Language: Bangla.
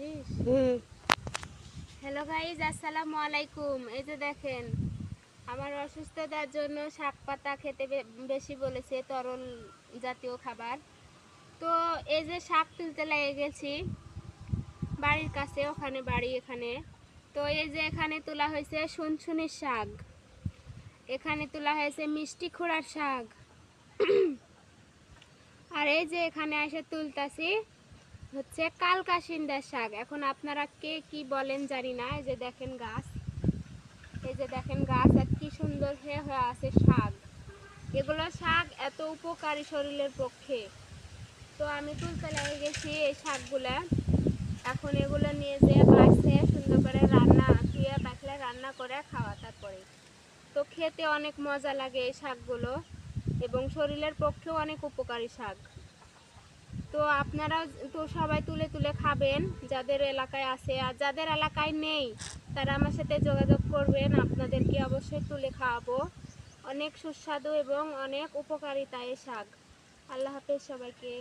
তুলতেছিস? হ্যালো গাইজ, আসসালামু আলাইকুম। এই যে দেখেন, আমার অসুস্থতার জন্য শাক পাতা খেতে বেশি বলেছে, তরল জাতীয় খাবার। তো এই যে শাক তুলতে লেগে গেছি বাড়ির কাছে, ওখানে বাড়ি এখানে। তো এই যে এখানে তোলা হয়েছে সুনসুনির শাক, এখানে তোলা হয়েছে মিষ্টি খোড়ার শাক, আর এই যে এখানে এসে তুলতাছি হচ্ছে কালকাশিন্দার শাক। এখন আপনারা কে কি বলেন জানি না। এই যে দেখেন গাছ, এই যে দেখেন গাছ, আর কি সুন্দর হয়ে আছে শাক। এগুলো শাক এত উপকারী শরীরের পক্ষে। তো আমি তুলতে লেগে গেছি এই শাকগুলা। এখন এগুলো নিয়ে যেয়ে বাছে সুন্দর করে রান্না ধুয়ে পাকলে রান্না করে খাওয়া। তারপরে তো খেতে অনেক মজা লাগে এই শাকগুলো, এবং শরীরের পক্ষেও অনেক উপকারী শাক। তো আপনারাও তো সবাই তুলে তুলে খাবেন যাদের এলাকায় আছে, আর যাদের এলাকায় নেই তারা আমার সাথে যোগাযোগ করবেন, আপনাদেরকে অবশ্যই তুলে খাওয়াবো। অনেক সুস্বাদু এবং অনেক উপকারিতা এই শাক। আল্লাহ হাফেজ সবাইকে।